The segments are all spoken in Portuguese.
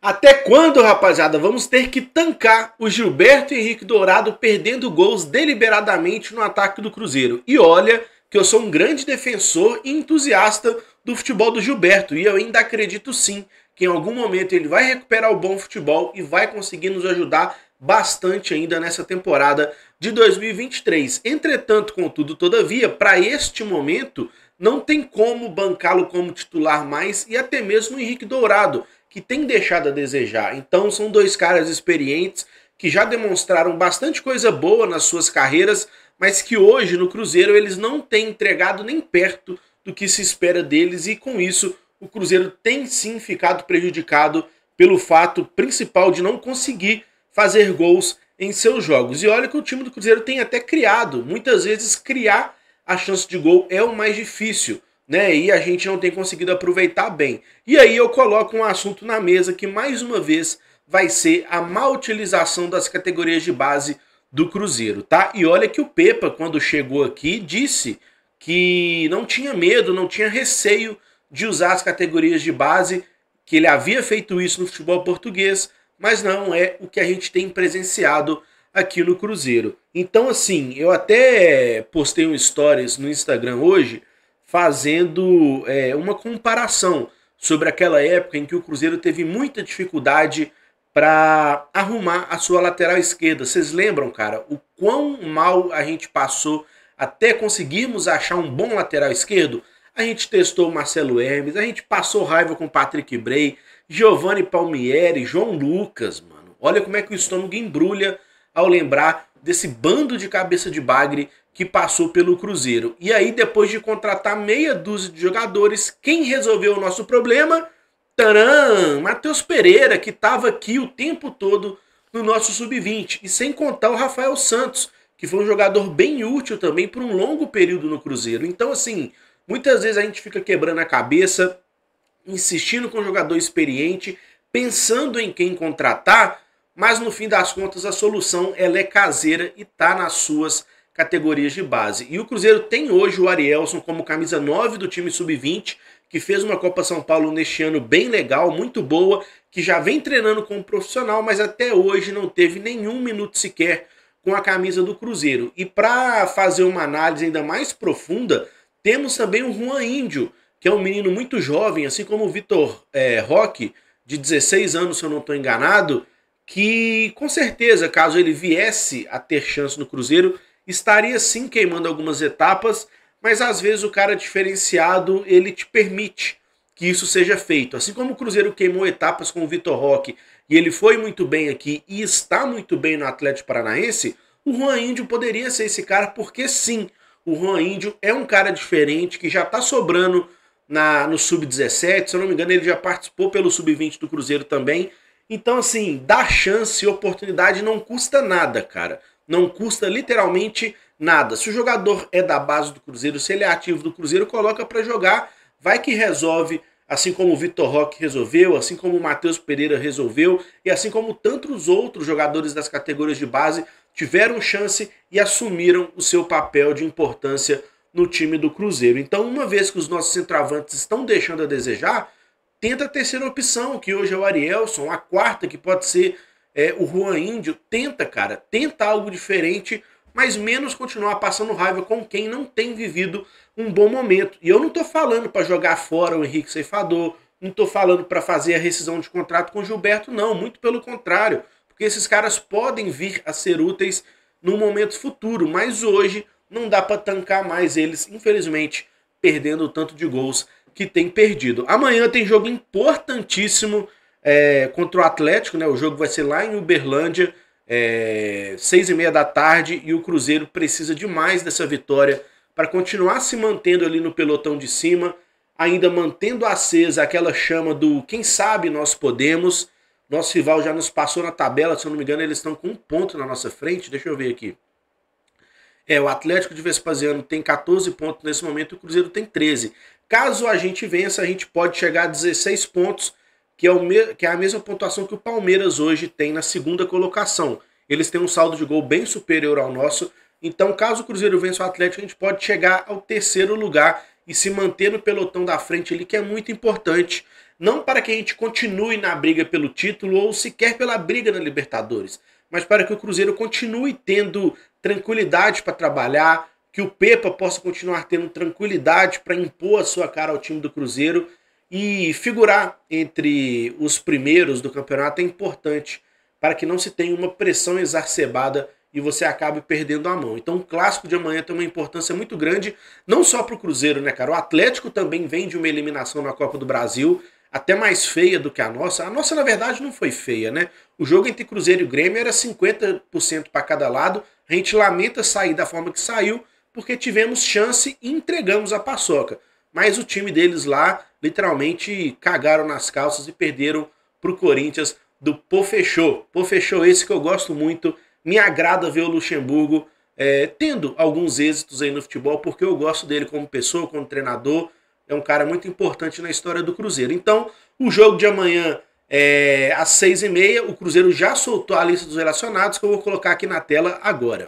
Até quando, rapaziada, vamos ter que tancar o Gilberto Henrique Dourado perdendo gols deliberadamente no ataque do Cruzeiro? E olha que eu sou um grande defensor e entusiasta do futebol do Gilberto, e eu ainda acredito sim que em algum momento ele vai recuperar o bom futebol e vai conseguir nos ajudar bastante ainda nessa temporada de 2023. Entretanto, contudo, todavia, para este momento, não tem como bancá-lo como titular mais, e até mesmo o Henrique Dourado, que tem deixado a desejar. Então são dois caras experientes que já demonstraram bastante coisa boa nas suas carreiras, mas que hoje no Cruzeiro eles não têm entregado nem perto do que se espera deles, e com isso o Cruzeiro tem sim ficado prejudicado pelo fato principal de não conseguir fazer gols em seus jogos. E olha que o time do Cruzeiro tem até criado, muitas vezes criar a chance de gol é o mais difícil, né? E a gente não tem conseguido aproveitar bem. E aí eu coloco um assunto na mesa que mais uma vez vai ser a má utilização das categorias de base do Cruzeiro, tá? E olha que o Pepa, quando chegou aqui, disse que não tinha medo, não tinha receio de usar as categorias de base, que ele havia feito isso no futebol português, mas não é o que a gente tem presenciado aqui no Cruzeiro. Então, assim, eu até postei um stories no Instagram hoje fazendo uma comparação sobre aquela época em que o Cruzeiro teve muita dificuldade para arrumar a sua lateral esquerda. Vocês lembram, cara, o quão mal a gente passou até conseguirmos achar um bom lateral esquerdo? A gente testou o Marcelo Hermes, a gente passou raiva com o Patrick Bray, Giovanni Palmieri, João Lucas, mano. Olha como é que o estômago embrulha ao lembrar desse bando de cabeça de bagre que passou pelo Cruzeiro. E aí, depois de contratar meia dúzia de jogadores, quem resolveu o nosso problema? Tcharam! Matheus Pereira, que estava aqui o tempo todo no nosso sub-20. E sem contar o Rafael Santos, que foi um jogador bem útil também por um longo período no Cruzeiro. Então, assim, muitas vezes a gente fica quebrando a cabeça, insistindo com um jogador experiente, pensando em quem contratar, mas no fim das contas a solução ela é caseira e está nas suas categorias de base. E o Cruzeiro tem hoje o Arielson como camisa 9 do time sub-20, que fez uma Copa São Paulo neste ano bem legal, muito boa, que já vem treinando como profissional, mas até hoje não teve nenhum minuto sequer com a camisa do Cruzeiro. E para fazer uma análise ainda mais profunda, temos também o Juan Índio, que é um menino muito jovem, assim como o Vitor Roque, de 16 anos, se eu não estou enganado, que com certeza, caso ele viesse a ter chance no Cruzeiro, estaria sim queimando algumas etapas, mas às vezes o cara diferenciado, ele te permite que isso seja feito. Assim como o Cruzeiro queimou etapas com o Vitor Roque, e ele foi muito bem aqui e está muito bem no Atlético Paranaense, o Juan Índio poderia ser esse cara, porque sim, o Juan Índio é um cara diferente, que já está sobrando no Sub-17, se eu não me engano ele já participou pelo Sub-20 do Cruzeiro também. Então, assim, dar chance e oportunidade não custa nada, cara. Não custa literalmente nada. Se o jogador é da base do Cruzeiro, se ele é ativo do Cruzeiro, coloca para jogar, vai que resolve, assim como o Vitor Roque resolveu, assim como o Matheus Pereira resolveu, e assim como tantos outros jogadores das categorias de base tiveram chance e assumiram o seu papel de importância no time do Cruzeiro. Então, uma vez que os nossos centroavantes estão deixando a desejar, tenta a terceira opção, que hoje é o Arielson, a quarta, que pode ser o Juan Índio. Tenta, cara, tenta algo diferente, mas menos continuar passando raiva com quem não tem vivido um bom momento. E eu não tô falando para jogar fora o Henrique Ceifador, não tô falando para fazer a rescisão de contrato com o Gilberto, não, muito pelo contrário, porque esses caras podem vir a ser úteis no momento futuro, mas hoje não dá para tancar mais eles, infelizmente, perdendo o tanto de gols que tem perdido. Amanhã tem jogo importantíssimo contra o Atlético, né? O jogo vai ser lá em Uberlândia, 6h30 da tarde, e o Cruzeiro precisa demais dessa vitória para continuar se mantendo ali no pelotão de cima, ainda mantendo acesa aquela chama do quem sabe nós podemos. Nosso rival já nos passou na tabela, se eu não me engano eles estão com 1 ponto na nossa frente, deixa eu ver aqui. O Atlético de Vespasiano tem 14 pontos nesse momento, o Cruzeiro tem 13. Caso a gente vença, a gente pode chegar a 16 pontos, que é a mesma pontuação que o Palmeiras hoje tem na segunda colocação. Eles têm um saldo de gol bem superior ao nosso, então caso o Cruzeiro vença o Atlético, a gente pode chegar ao 3º lugar e se manter no pelotão da frente ali, que é muito importante não para que a gente continue na briga pelo título ou sequer pela briga na Libertadores, mas para que o Cruzeiro continue tendo tranquilidade para trabalhar, que o Pepa possa continuar tendo tranquilidade para impor a sua cara ao time do Cruzeiro e figurar entre os primeiros do campeonato é importante para que não se tenha uma pressão exacerbada e você acabe perdendo a mão. Então o clássico de amanhã tem uma importância muito grande, não só para o Cruzeiro, né, cara? O Atlético também vem de uma eliminação na Copa do Brasil, até mais feia do que a nossa. A nossa, na verdade, não foi feia, né? O jogo entre Cruzeiro e Grêmio era 50% para cada lado. A gente lamenta sair da forma que saiu, porque tivemos chance e entregamos a paçoca. Mas o time deles lá, literalmente, cagaram nas calças e perderam para o Corinthians do Pô Fechou. Pô Fechou esse que eu gosto muito. Me agrada ver o Luxemburgo tendo alguns êxitos aí no futebol, porque eu gosto dele como pessoa, como treinador. É um cara muito importante na história do Cruzeiro. Então, o jogo de amanhã às 6h30. O Cruzeiro já soltou a lista dos relacionados, que eu vou colocar aqui na tela agora.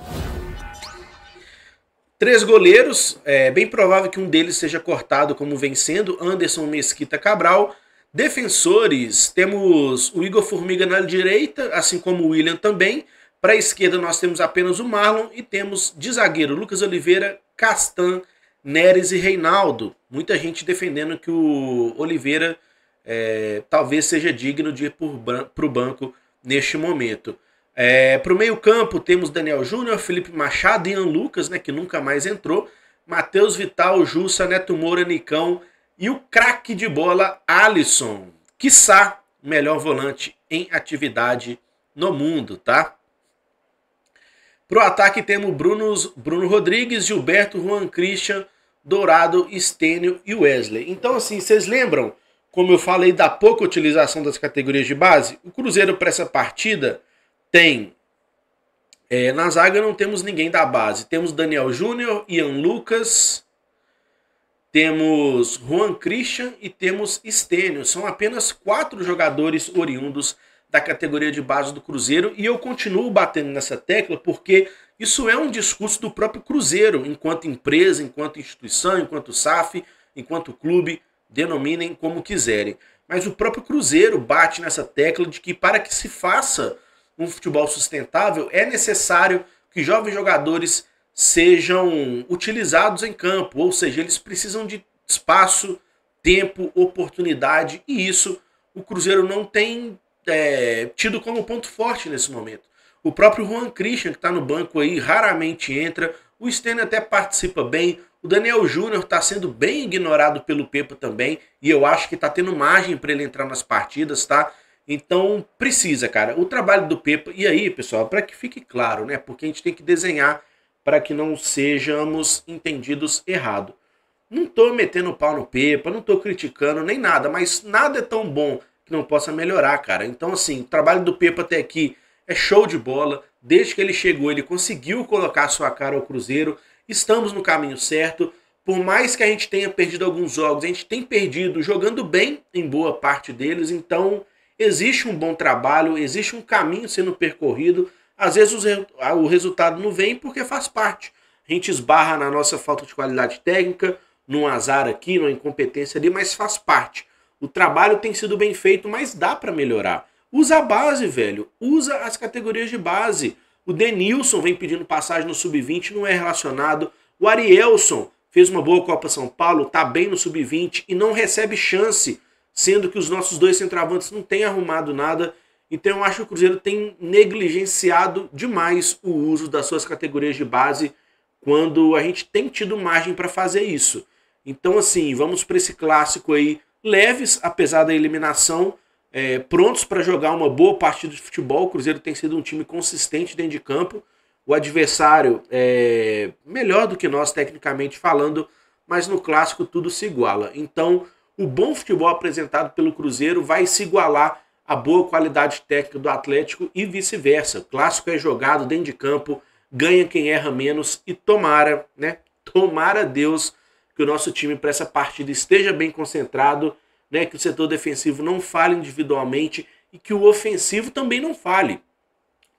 3 goleiros, bem provável que um deles seja cortado como vencendo, Anderson, Mesquita, Cabral. Defensores, temos o Igor Formiga na direita, assim como o William também. Para a esquerda nós temos apenas o Marlon e temos de zagueiro Lucas Oliveira, Castan, Neres e Reinaldo. Muita gente defendendo que o Oliveira talvez seja digno de ir para o banco neste momento. Para o meio campo temos Daniel Júnior, Felipe Machado e Ian Lucas, né, que nunca mais entrou. Matheus Vital, Jussa, Neto Moura, Nicão e o craque de bola Alisson. Quiçá o melhor volante em atividade no mundo, tá? Pro ataque temos Bruno Rodrigues, Gilberto, Juan Christian, Dourado, Stênio e Wesley. Então, assim, vocês lembram, como eu falei, da pouca utilização das categorias de base? O Cruzeiro, para essa partida, tem... na zaga não temos ninguém da base. Temos Daniel Júnior, Ian Lucas, temos Juan Christian e temos Stênio. São apenas 4 jogadores oriundos da categoria de base do Cruzeiro, e eu continuo batendo nessa tecla porque isso é um discurso do próprio Cruzeiro, enquanto empresa, enquanto instituição, enquanto SAF, enquanto clube, denominem como quiserem. Mas o próprio Cruzeiro bate nessa tecla de que para que se faça um futebol sustentável é necessário que jovens jogadores sejam utilizados em campo, ou seja, eles precisam de espaço, tempo, oportunidade, e isso o Cruzeiro não tem tido como ponto forte nesse momento. O próprio Juan Christian, que está no banco aí, raramente entra. O Stênio até participa bem. O Daniel Júnior está sendo bem ignorado pelo Pepa também, e eu acho que está tendo margem para ele entrar nas partidas, tá? Então precisa, cara. O trabalho do Pepa, e aí, pessoal, para que fique claro, né? Porque a gente tem que desenhar para que não sejamos entendidos errado. Não estou metendo pau no Pepa, não estou criticando nem nada, mas nada é tão bom que não possa melhorar, cara. Então, assim, o trabalho do Pepa até aqui é show de bola. Desde que ele chegou, ele conseguiu colocar sua cara ao Cruzeiro. Estamos no caminho certo. Por mais que a gente tenha perdido alguns jogos, a gente tem perdido jogando bem em boa parte deles. Então, existe um bom trabalho, existe um caminho sendo percorrido. Às vezes o resultado não vem porque faz parte. A gente esbarra na nossa falta de qualidade técnica, num azar aqui, numa incompetência ali, mas faz parte. O trabalho tem sido bem feito, mas dá para melhorar. Usa a base, velho. Usa as categorias de base. O Denilson vem pedindo passagem no Sub-20, não é relacionado. O Arielson fez uma boa Copa São Paulo, tá bem no Sub-20 e não recebe chance, sendo que os nossos 2 centroavantes não têm arrumado nada. Então eu acho que o Cruzeiro tem negligenciado demais o uso das suas categorias de base quando a gente tem tido margem para fazer isso. Então, assim, vamos para esse clássico aí, leves, apesar da eliminação, prontos para jogar uma boa partida de futebol. O Cruzeiro tem sido um time consistente dentro de campo. O adversário é melhor do que nós, tecnicamente falando, mas no clássico tudo se iguala. Então, o bom futebol apresentado pelo Cruzeiro vai se igualar à boa qualidade técnica do Atlético e vice-versa. O clássico é jogado dentro de campo, ganha quem erra menos e tomara, né? Tomara Deus que o nosso time para essa partida esteja bem concentrado, né, que o setor defensivo não falhe individualmente e que o ofensivo também não falhe.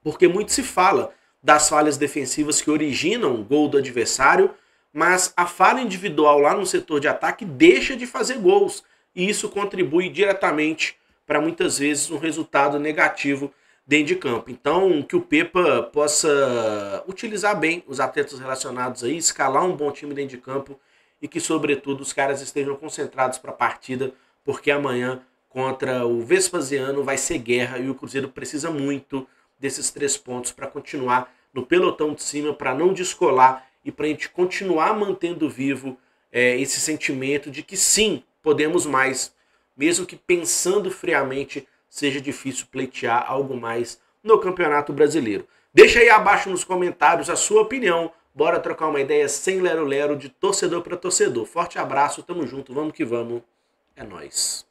Porque muito se fala das falhas defensivas que originam o gol do adversário, mas a falha individual lá no setor de ataque deixa de fazer gols. e isso contribui diretamente para muitas vezes um resultado negativo dentro de campo. Então, que o Pepa possa utilizar bem os atletas relacionados aí, escalar um bom time dentro de campo e que, sobretudo, os caras estejam concentrados para a partida, porque amanhã contra o Vespasiano vai ser guerra e o Cruzeiro precisa muito desses 3 pontos para continuar no pelotão de cima, para não descolar e para a gente continuar mantendo vivo esse sentimento de que sim, podemos mais, mesmo que pensando friamente seja difícil pleitear algo mais no Campeonato Brasileiro. Deixa aí abaixo nos comentários a sua opinião. Bora trocar uma ideia sem lero-lero, de torcedor para torcedor. Forte abraço, tamo junto, vamos que vamos. É nóis.